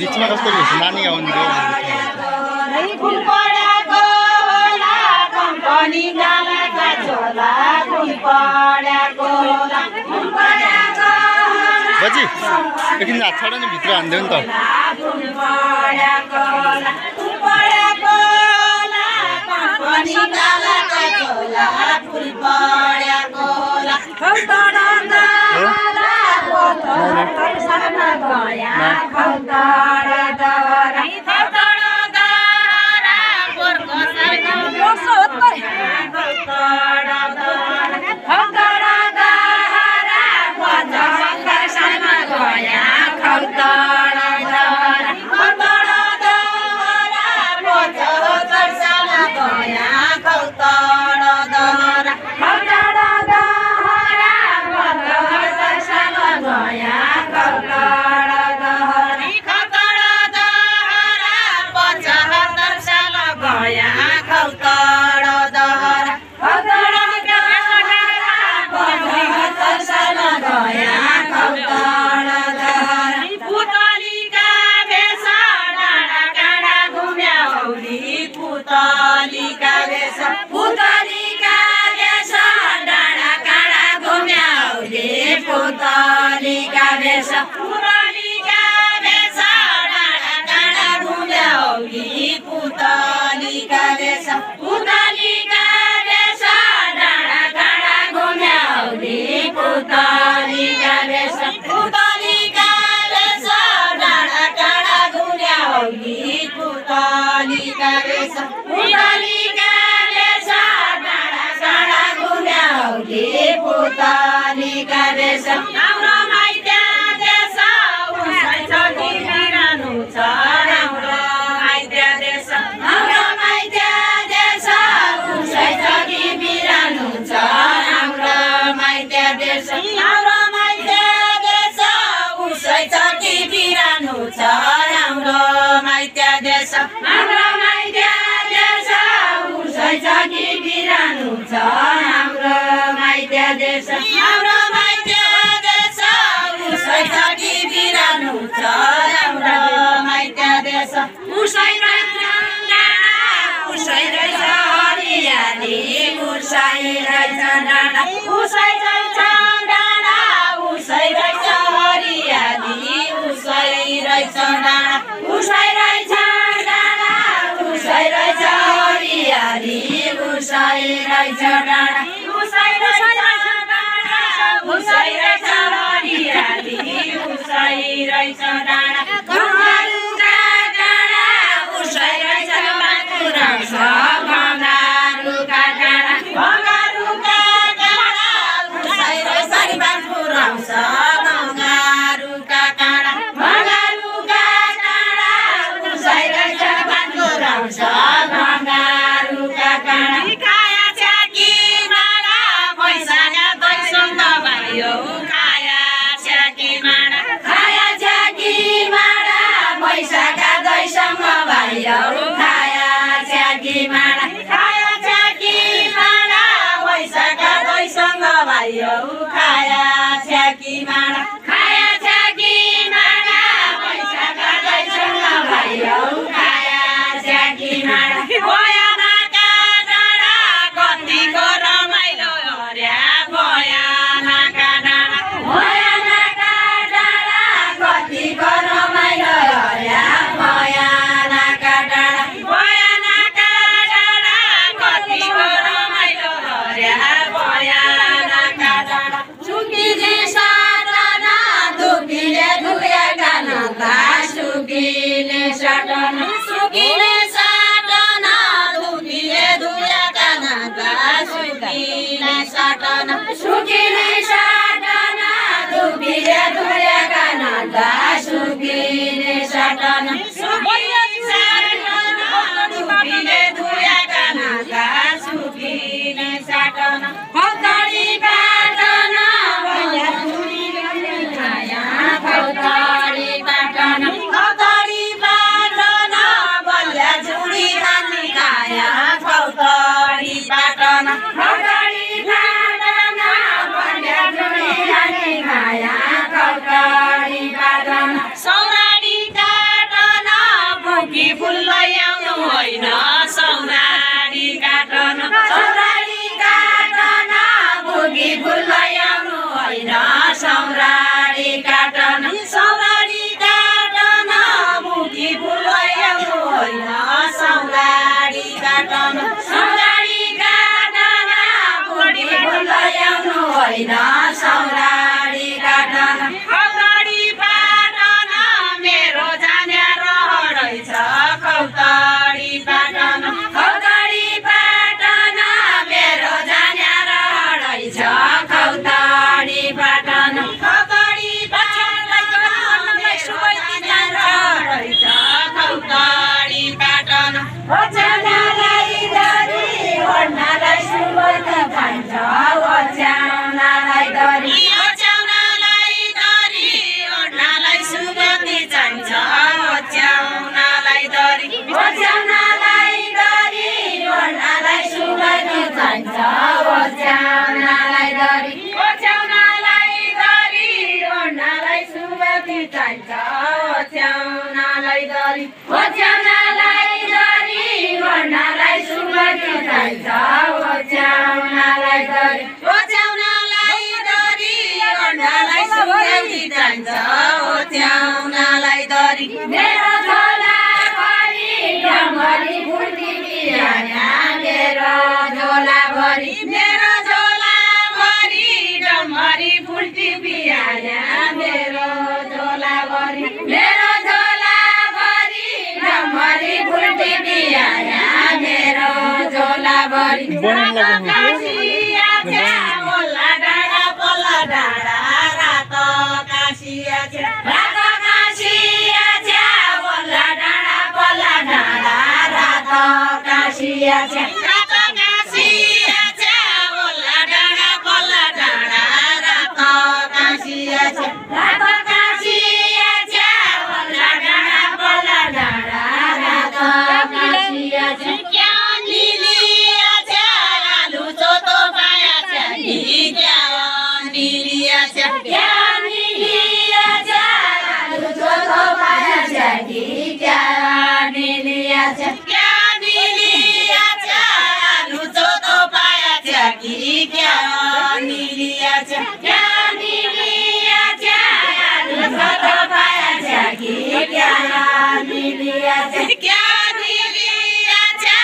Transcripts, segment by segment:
बीचमा कस्तो रहेछ नानी आउनु बजी एकछिन हात छोड नि भित्र हान्दियो नि खाया खौतडी पाटन खौतडी पाटन बन्या जुनी जाने माया खौतडी पाटन सौराडी काटन बुकी फुल ल्याउनु होइन सौराडी काटन सौराडी काटन बुकी फुल ल्याउनु होइन सौराडी काटन सौराडी काटन बुकी फुल ल्याउनु होइन सौराडी काटन सौराडी काटन बुकी फुल ल्याउनु होइन सौराडी काटन खौतडी पाटन मेरो जान्या रहन्छ खौतडी पाटन खौतडी पाटन मेरो जान्या रहन्छ खौतडी पाटन खौतडी पाटनलाई सुबैती जान्छ रहन्छ खौतडी पाटन ओछ्याउनालाई दरी ओढ्नालाई सुबैती जान्छ ओछ्याउनालाई दरी ओछ्याउनालाई दरी ओढ्नालाई सुबैती जान्छ ओछ्याउनालाई दरी ओछ्याउनालाई दरी ओढ्नालाई सुबैती जान्छ ओछ्याउनालाई दरी ओछ्याउनालाई दरी ओढ्नालाई सुबैती जान्छ ओछ्याउनालाई दरी ओछ्याउनालाई दरी ओढ्नालाई सुबैती जान्छ ओछ्याउनालाई दरी ओछ्याउनालाई दरी ओढ्नालाई सुबैती जान्छ ओछ्याउनालाई दरी मेरो झोला भरि डम्बरी फुल्की बिहान्या मेरो झोला भरि मेरो झोला भरि डम्बरी फुल्की बिहान्या मेरो झोला भरि मेरो झोला भरि डम्बरी फुल्की बिहान्या मेरो झोला भरि कासिया छ्या बोल्ला डाँडा पल्ला डाँडा रात कासिया छ्या रात कासिया छ्या बोल्ला डाँडा पल्ला डाँडा रात कासिया छ्या रात कासिया छ्या बोल्ला डाँडा पल्ला डाँडा रात कासिया छ्या रात कासिया छ्या बोल्ला डाँडा पल्ला डाँडा रात कासिया छ्या क्या निलिया छ्या आलु चोतो पाया छ्या नि क्या निलिया छ्या क्या निलिया छ्या आलु चोतो पाया छ्या नि क्या निलिया छ्या क्या निलिया छ्या आलु चोतो पाया छ्या कि क्या निलिया छ्या क्या निलिया छ्या आलु चोतो पाया छ्या कि क्या निलिया छ्या क्या निलिया छ्या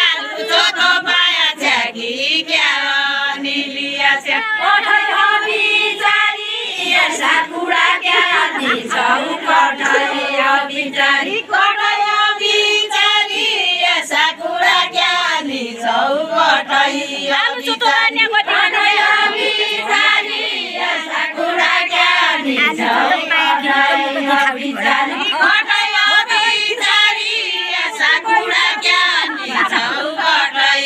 आलु चोतो पाया छ्या कि क्या निलिया छ्या कठै बिचारी यसा कुरा क्या दिन्छौ कठै बिचारी कठै बिचारी यसा कुरा क्या दिन्छौ कठै बिचारी यसा कुरा क्या दिन्छौ कठै बिचारी कठै बिचारी यसा कुरा क्या दिन्छौ कठै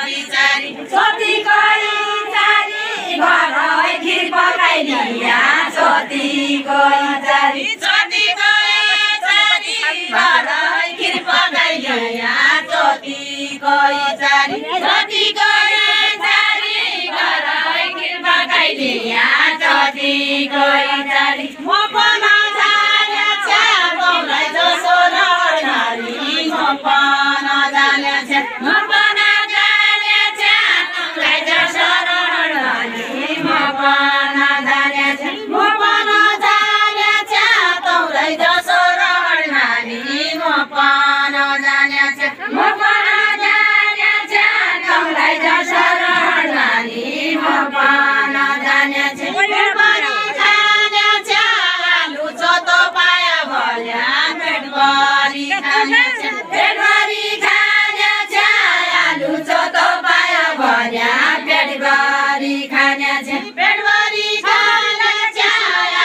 बिचारी छोती गई चारी घरै खिर पकाइदिया छोती गई चारी छोती गई चारी घरै खिर पकाइदिया छोती गई चारी छोती गई चारी घरै खिर पकाइदिया छोती गई चारी म पनि जाने छ्या तँलाई जसो नारी म पनि जाने छ्या म पनि जाने छ्या तँलाई जसो नारी म पनि जाने छ्या म पनि जाने छ्या तँलाई जसो नारी म पनि जाने छ्या म पनि जाने छ्या तँलाई जसो नारी म पनि जाने छ्या आलु चोतो पाया भल्या पेटभरि खाने छ्या पेटभरि खाने छ्या आलु चोतो पाया भल्या पेटभरि खाने छ्या पेटभरि खाने छ्या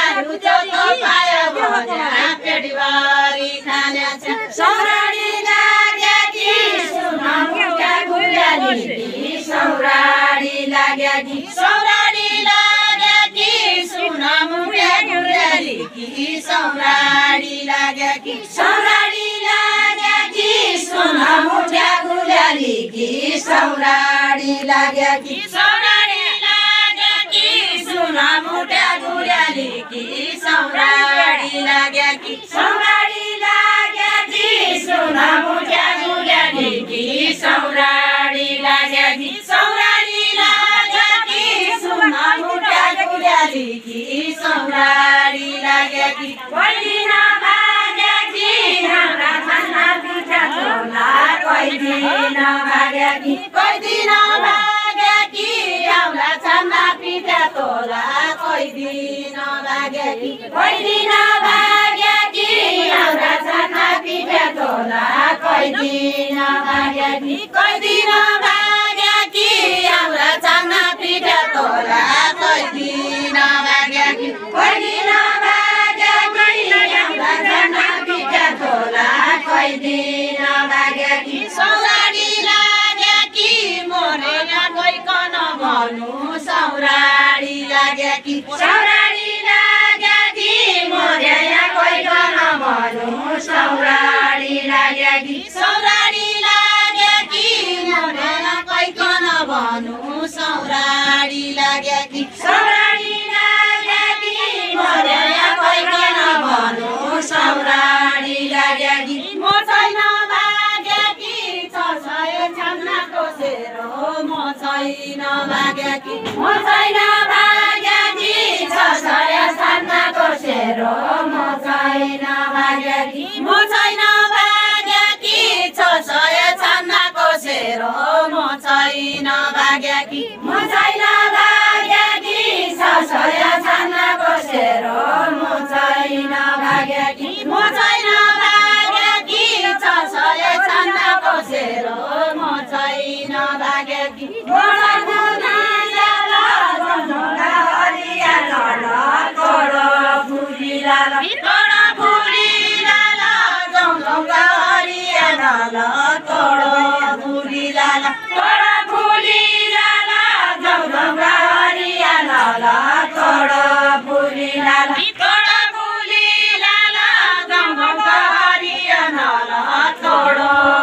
आलु चोतो पाया भल्या पेटभरि खाने छ्या सौराडी लाग्या कि सुनमा मुट्या गुल्याली सौराडी लाग्या कि सौराडी लाग्या कि सुनमा मुट्या गुल्याली कि सौराडी लाग्या कि सौराडी लाग्या कि सुनमा मुट्या गुल्याली कि सौराडी लाग्यो कि सौराडी लाग्यो कि सुन मुट्या गुराली कि सौराडी लाग्यो कि सौराडी लाग्यो कि सुन मुट्या गुराली कि सौराडी लाग्यो कि सौराडी लाग्यो कि सुन मुट्या गुराली कि सौराडी लाग्यो कि कोइदिन भाग्यो कि हाम्रा खाना पिठा तोला कोइदिन भाग्यो कि कोइदिन भाग्यो कि हाम्रा खाना पिठा तोला कोइदिन भाग्यो कि कोइदिन भाग्यो कि हाम्रा खाना पिठा तोला कोइदिन भाग्यो कि कोइदिन भाग्यो कि हाम्रा खाना पिठा तोला कोइदिन भाग्यो कि कोइदिन भाग्यो कि हाम्रा खाना पिठा तोला कोइदिन भाग्यो कि सौराडी लाग्यो कि मोरेर गइकन भन्नु सौराडी लाग्यो कि सौराडी लाग्यो कि मोरेर गइकन भन्नु सौराडी लाग्यो कि सौराडी लाग्यो कि मोरेर गइकन भन्नु सौराडी लाग्यो कि सौराडी लाग्यो कि मोरेर गइकन भन्नु सौराडी लाग्यो कि म छैन भाग्यो कि छ सय छन्नाको सेरो म छैन भाग्यो कि म छैन भाग्यो कि छ सय छन्नाको सेरो म छैन भाग्यो कि म छैन भाग्यो कि छ सय छन्नाको सेरो म छैन भाग्यो कि म छैन भाग्यो कि छ सय छन्नाको सेरो म छैन भाग्यो कि म छैन भाग्यो कि छ सय छन्नाको सेरो म छैन भाग्यो कि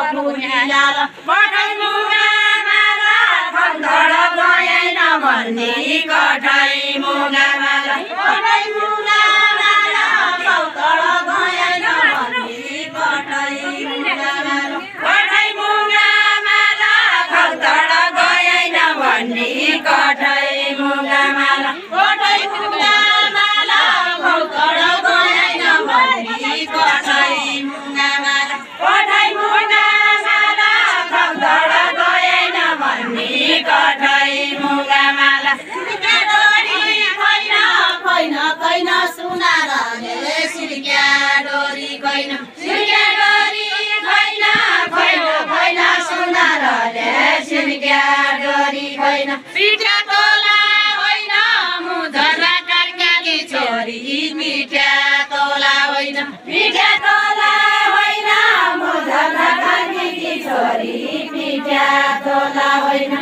कठाई मुगा माला कठाई मुगा माला कौतड गएन भन्ने कठाई मुगा माला कठाई मुगा माला कौतड गएन भन्ने कठाई मुगा माला कठाई मुगा माला कौतड गएन भन्ने कठाई मुगा माला कठाई मुगा माला कौतड गएन भन्ने कठाई मुगा माला कैन सुनारले सिर्क्या डोरी कैन सिर्क्या डोरी कैन कैन सुनारले सिर्क्या डोरी कैन पिठा तोला होइन मुझरा कार्काकी छोरी मिठा तोला होइन पिठा तोला होइन मुझरा कार्काकी छोरी मिठा तोला होइन